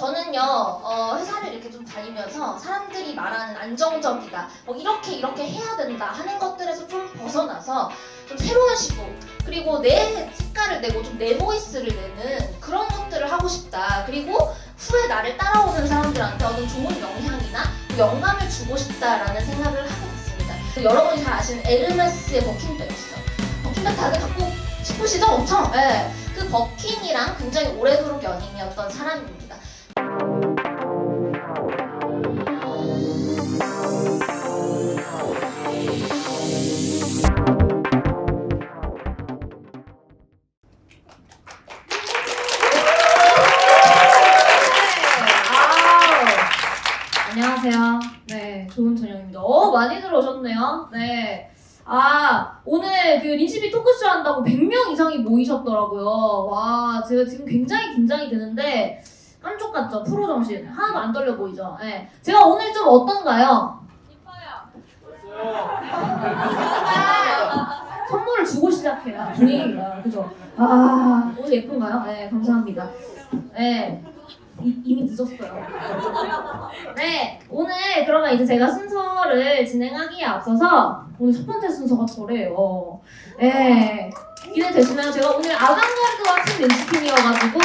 저는요, 회사를 이렇게 좀 다니면서 사람들이 말하는 안정적이다, 뭐 이렇게 해야 된다 하는 것들에서 좀 벗어나서 좀 새로운 시도, 그리고 내 색깔을 내고 좀 내 보이스를 내는 그런 것들을 하고 싶다. 그리고 후에 나를 따라오는 사람들한테 어떤 좋은 영향이나 영감을 주고 싶다라는 생각을 하게 됐습니다. 여러분이 잘 아시는 에르메스의 버킨백이시죠? 버킨백 다들 갖고 싶으시죠? 엄청? 네. 그 버킨이랑 굉장히 오래도록 연인이었던 사람입니다. 안녕하세요. 네, 좋은 저녁입니다. 많이 들어오셨네요. 네. 오늘 그 린치비 토크쇼 한다고 100명 이상이 모이셨더라고요. 와, 제가 지금 굉장히 긴장이 되는데 깜짝 같죠? 프로 정신. 하나도 안 떨려 보이죠? 네. 제가 오늘 좀 어떤가요? 선물을 주고 시작해요. 분위기가. 그죠? 오늘 예쁜가요? 네, 감사합니다. 네. 이미 늦었어요. 네, 오늘 그러면 이제 제가 순서를 진행하기에 앞서서 오늘 첫 번째 순서가 저래요. 네, 기대되시나요? 제가 오늘 아방가르드와 팀 린치핀이어가지고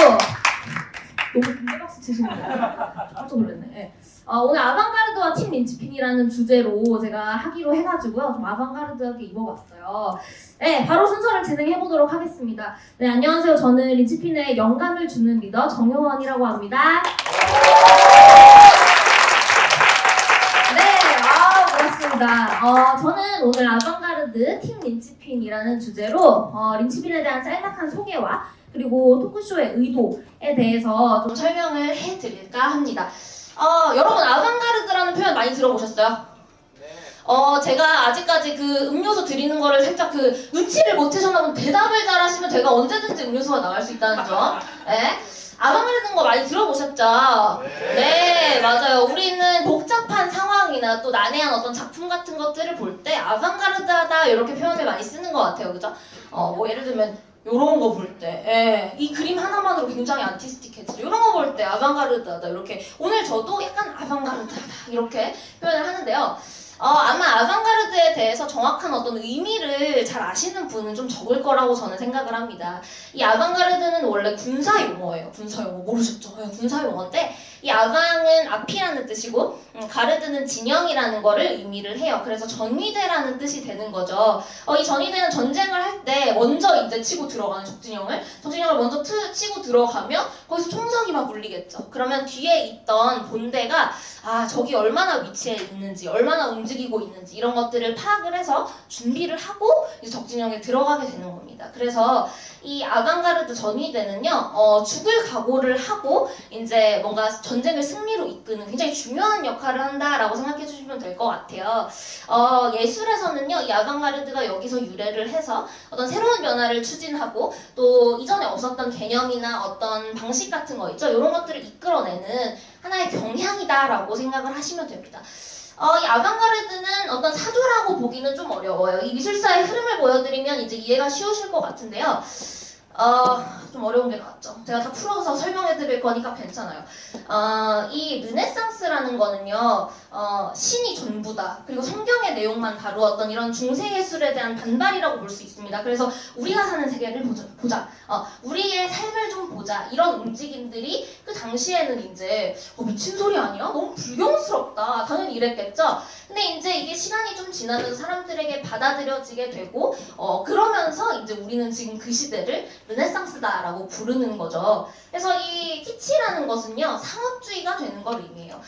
너무 군대박수 치시는 거예요. 깜짝 놀랐네. 네. 오늘 아방가르드와 팀 린치핀이라는 주제로 제가 하기로 해가지고요. 좀 아방가르드하게 입어봤어요. 네, 바로 순서를 진행해보도록 하겠습니다. 네, 안녕하세요. 저는 린치핀의 영감을 주는 리더 정효원이라고 합니다. 네, 반갑습니다. 저는 오늘 아방가르드 팀 린치핀이라는 주제로 린치핀에 대한 짤막한 소개와 그리고 토크쇼의 의도에 대해서 좀 설명을 해드릴까 합니다. 여러분 아방가르드라는 표현 많이 들어보셨어요? 제가 아직까지 그 음료수 드리는 거를 살짝 그 눈치를 못 채셨나 보면 대답을 잘 하시면 제가 언제든지 음료수가 나갈 수 있다는 점. 네. 아방가르드인 거 많이 들어보셨죠? 네, 맞아요. 우리는 복잡한 상황이나 또 난해한 어떤 작품 같은 것들을 볼 때 아방가르드하다 이렇게 표현을 많이 쓰는 것 같아요. 그죠? 뭐 예를 들면 요런 거 볼 때, 이 그림 하나만으로 굉장히 아티스틱해지죠. 요런 거 볼 때 아방가르드하다 이렇게. 오늘 저도 약간 아방가르드하다 이렇게 표현을 하는데요. 아마 아방가르드에 대해서 정확한 어떤 의미를 잘 아시는 분은 좀 적을 거라고 저는 생각을 합니다. 이 아방가르드는 원래 군사 용어예요. 군사 용어 모르셨죠? 네, 군사 용어인데 이 아방은 앞이라는 뜻이고 가르드는 진영이라는 거를 의미를 해요. 그래서 전위대라는 뜻이 되는 거죠. 이 전위대는 전쟁을 할 때 먼저 이제 치고 들어가는 적진영을 먼저 치고 들어가면 거기서 총성이 막 울리겠죠. 그러면 뒤에 있던 본대가 저기 얼마나 위치해 있는지, 얼마나 움직이고 있는지 이런 것들을 파악을 해서 준비를 하고 이제 적진영에 들어가게 되는 겁니다. 그래서 이 아방가르드 전위대는요, 죽을 각오를 하고 이제 뭔가 전쟁을 승리로 이끄는 굉장히 중요한 역할을 한다라고 생각해 주시면 될 것 같아요. 예술에서는요, 이 아방가르드가 여기서 유래를 해서 어떤 새로운 변화를 추진하고 또 이전에 없었던 개념이나 어떤 방식 같은 거 있죠? 이런 것들을 이끌어내는 하나의 경향이다라고 생각을 하시면 됩니다. 이 아방가르드는 어떤 사조라고 보기는 좀 어려워요. 이 미술사의 흐름을 보여드리면 이제 이해가 쉬우실 것 같은데요. 좀 어려운 게 나왔죠. 제가 다 풀어서 설명해 드릴 거니까 괜찮아요. 이 르네상스라는 거는요, 신이 전부다. 그리고 성경의 내용만 다루었던 이런 중세예술에 대한 반발이라고 볼 수 있습니다. 그래서 우리가 사는 세계를 보자. 우리의 삶을 좀 보자. 이런 움직임들이 그 당시에는 이제 미친 소리 아니야? 너무 불경스럽다. 당연히 이랬겠죠? 근데 이제 이게 시간이 좀 지나면서 사람들에게 받아들여지게 되고 그러면서 이제 우리는 지금 그 시대를 르네상스다라고 부르는 거죠. 그래서 이 키치라는 것은요, 상업주의가 되는 걸 의미해요.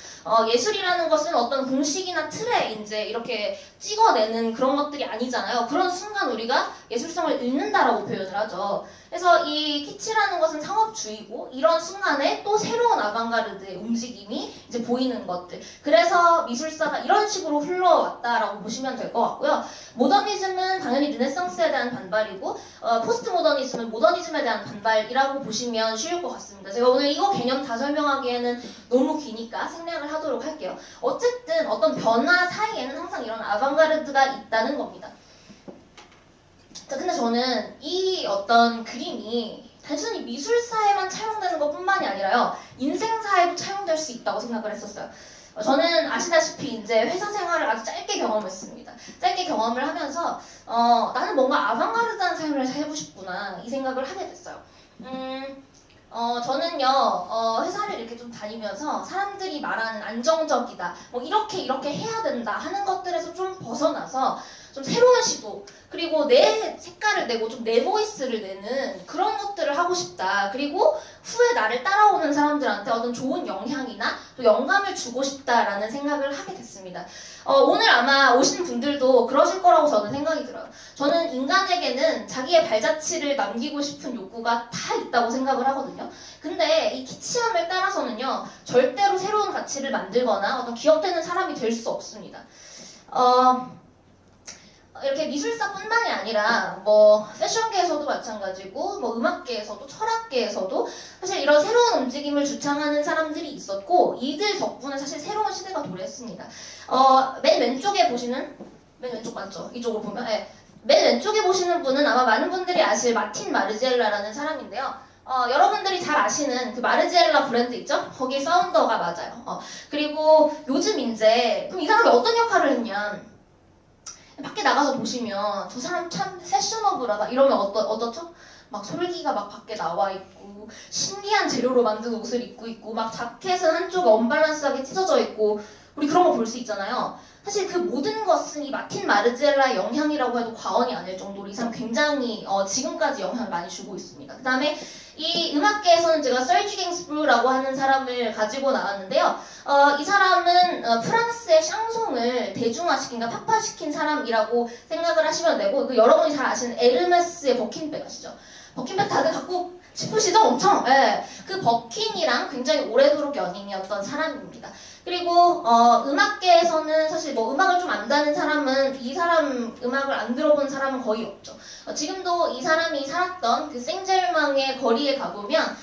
예술이라는 것은 어떤 공식이나 틀에 이제 이렇게 찍어내는 그런 것들이 아니잖아요. 그런 순간 우리가 예술성을 잃는다라고 표현을 하죠. 그래서 이 키치라는 것은 상업주의고 이런 순간에 또 새로운 아방가르드의 움직임이 이제 보이는 것들. 그래서 미술사가 이런 식으로 흘러왔다라고 보시면 될 것 같고요. 모더니즘은 당연히 르네상스에 대한 반발이고 포스트 모더니즘은 모더니즘에 대한 반발이라고 보시면 쉬울 것 같습니다. 제가 오늘 이거 개념 다 설명하기에는 너무 기니까 생략을 하도록 할게요. 어쨌든 어떤 변화 사이에는 항상 이런 아방가르드가 있다는 겁니다. 자, 근데 저는 이 어떤 그림이 단순히 미술사에만 차용되는 것뿐만이 아니라요, 인생사에도 차용될 수 있다고 생각을 했었어요. 저는 아시다시피 이제 회사 생활을 아주 짧게 경험했습니다. 짧게 경험을 하면서 나는 뭔가 아방가르드한 삶을 살고 싶구나 이 생각을 하게 됐어요. 저는요, 회사를 이렇게 좀 다니면서 사람들이 말하는 안정적이다, 뭐 이렇게 해야 된다 하는 것들에서 좀 벗어나서 좀 새로운 시도, 그리고 내 색깔을 내고 좀 내 보이스를 내는 그런 것들을 하고 싶다. 그리고 후에 나를 따라오는 사람들한테 어떤 좋은 영향이나 또 영감을 주고 싶다라는 생각을 하게 됐습니다. 오늘 아마 오신 분들도 그러실 거라고 저는 생각이 들어요. 저는 인간에게는 자기의 발자취를 남기고 싶은 욕구가 다 있다고 생각을 하거든요. 근데 이 키치함을 따라서는요, 절대로 새로운 가치를 만들거나 어떤 기억되는 사람이 될 수 없습니다. 이렇게 미술사뿐만이 아니라 뭐 패션계에서도 마찬가지고 뭐 음악계에서도 철학계에서도 사실 이런 새로운 움직임을 주창하는 사람들이 있었고, 이들 덕분에 사실 새로운 시대가 도래했습니다. 맨 왼쪽에 보시는, 맨 왼쪽 맞죠? 이쪽으로 보면, 네. 맨 왼쪽에 보시는 분은 아마 많은 분들이 아실 마틴 마르지엘라라는 사람인데요. 여러분들이 잘 아시는 그 마르지엘라 브랜드 있죠? 거기 파운더가 맞아요. 그리고 요즘 이제 그럼 이 사람이 어떤 역할을 했냐? 밖에 나가서 보시면 저 사람 참 패셔너블하다 이러면 어떻죠? 막 솔기가 막 밖에 나와 있고 신기한 재료로 만든 옷을 입고 있고 막 자켓은 한쪽에 언밸런스하게 찢어져 있고, 우리 그런 거 볼 수 있잖아요. 사실 그 모든 것은 이 마틴 마르지엘라의 영향이라고 해도 과언이 아닐 정도로 이 사람 굉장히 지금까지 영향을 많이 주고 있습니다. 그 다음에 이 음악계에서는 제가 설지 갱스브루라고 하는 사람을 가지고 나왔는데요. 이 사람은 프랑스의 샹송을 대중화시킨, 그러니까 팝화시킨 사람이라고 생각을 하시면 되고, 그 여러분이 잘 아시는 에르메스의 버킨백 아시죠? 버킨백 다들 갖고 싶으시죠? 엄청. 네. 그 버킨이랑 굉장히 오래도록 연인이었던 사람입니다. 그리고 음악계에서는 사실 뭐 음악을 좀 안다는 사람은, 이 사람 음악을 안 들어본 사람은 거의 없죠. 지금도 이 사람이 살았던 그 생제르맹의 거리에 가보면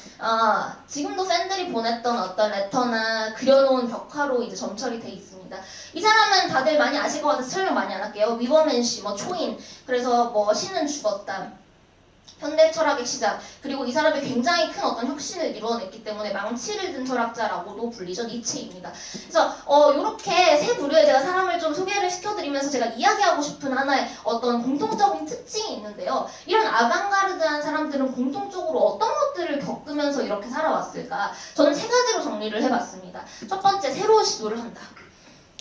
지금도 팬들이 보냈던 어떤 레터나 그려놓은 벽화로 이제 점철이 돼 있습니다. 이 사람은 다들 많이 아실 것 같아서 설명 많이 안 할게요. 위버맨시, 뭐 초인, 그래서 뭐 신은 죽었다, 현대 철학의 시작, 그리고 이 사람이 굉장히 큰 어떤 혁신을 이루어냈기 때문에 망치를 든 철학자라고도 불리죠. 니체입니다. 그래서 이렇게 세 부류의 제가 사람을 좀 소개를 시켜드리면서 제가 이야기하고 싶은 하나의 어떤 공통적인 특징이 있는데요. 이런 아방가르드한 사람들은 공통적으로 어떤 것들을 겪으면서 이렇게 살아왔을까? 저는 세 가지로 정리를 해봤습니다. 첫 번째, 새로운 시도를 한다.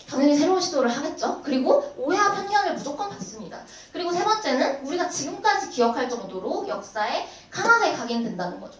당연히 새로운 시도를 하겠죠. 그리고 오해와 편견을 무조건 받습니다. 그리고 세 번째는 우리가 지금까지 기억할 정도로 역사에 강하게 각인된다는 거죠.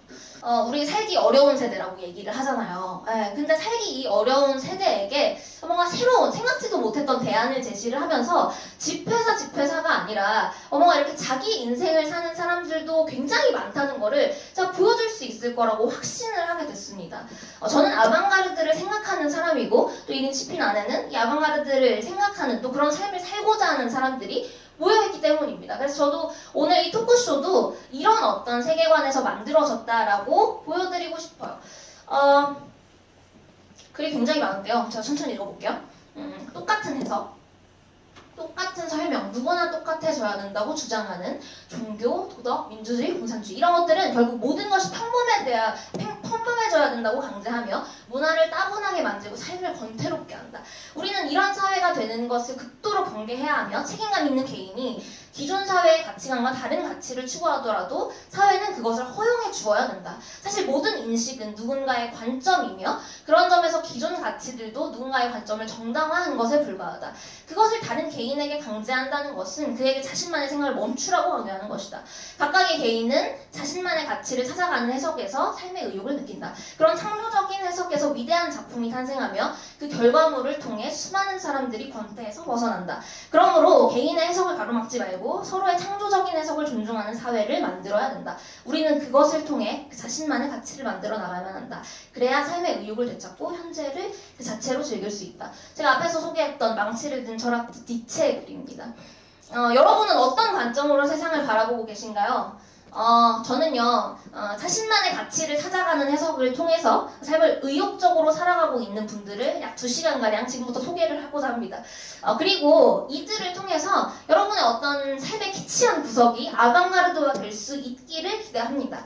우리 살기 어려운 세대라고 얘기를 하잖아요. 근데 살기 이 어려운 세대에게 뭔가 새로운, 생각지도 못했던 대안을 제시를 하면서 집회사가 아니라 뭔가 이렇게 자기 인생을 사는 사람들도 굉장히 많다는 거를 제가 보여줄 수 있을 거라고 확신을 하게 됐습니다. 저는 아방가르드를 생각하는 사람이고, 또 이 린치핀 안에는 이 아방가르드를 생각하는, 또 그런 삶을 살고자 하는 사람들이 모여있기 때문입니다. 그래서 저도 오늘 이 토크쇼도 이런 어떤 세계관에서 만들어졌다라고 보여드리고 싶어요. 글이 굉장히 많은데요. 제가 천천히 읽어볼게요. 똑같은 해석, 똑같은 설명, 누구나 똑같아져야 된다고 주장하는 종교, 도덕, 민주주의, 공산주의, 이런 것들은 결국 모든 것이 평범해져야 된다고 강제하며 문화를 따분하게 만들고 삶을 권태롭게 한다. 우리는 이런 사회가 되는 것을 극도로 경계해야 하며, 책임감 있는 개인이 기존 사회의 가치관과 다른 가치를 추구하더라도 사회는 그것을 허용해 주어야 된다. 사실 모든 인식은 누군가의 관점이며, 그런 점에서 기존 가치들도 누군가의 관점을 정당화하는 것에 불과하다. 그것을 다른 개인에게 강제한다는 것은 그에게 자신만의 생각을 멈추라고 강요하는 것이다. 각각의 개인은 자신만의 가치를 찾아가는 해석에서 삶의 의욕을 느낀다. 그런 창조적인 해석에서 위대한 작품이 탄생하며 그 결과물을 통해 수많은 사람들이 권태에서 벗어난다. 그러므로 개인의 해석을 가로막지 말고 서로의 창조적인 해석을 존중하는 사회를 만들어야 된다. 우리는 그것을 통해 자신만의 가치를 만들어 나가야만 한다. 그래야 삶의 의욕을 되찾고 현재를 그 자체로 즐길 수 있다. 제가 앞에서 소개했던 망치를 든 철학 니체의 글입니다. 여러분은 어떤 관점으로 세상을 바라보고 계신가요? 저는요, 자신만의 가치를 찾아가는 해석을 통해서 삶을 의욕적으로 살아가고 있는 분들을 약 2시간가량 지금부터 소개를 하고자 합니다. 그리고 이들을 통해서 여러분의 어떤 삶의 키치한 구석이 아방가르드가 될 수 있기를 기대합니다.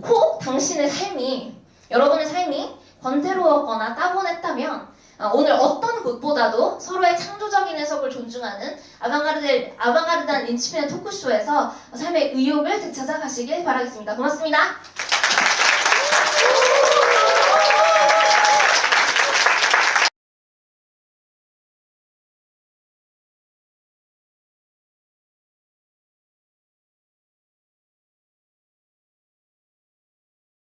혹 당신의 삶이 여러분의 삶이 권태로웠거나 따분했다면 오늘 어떤 곳보다도 서로의 창조적인 해석을 존중하는 아방가르드한 린치핀의 토크쇼에서 삶의 의욕을 되찾아 가시길 바라겠습니다. 고맙습니다.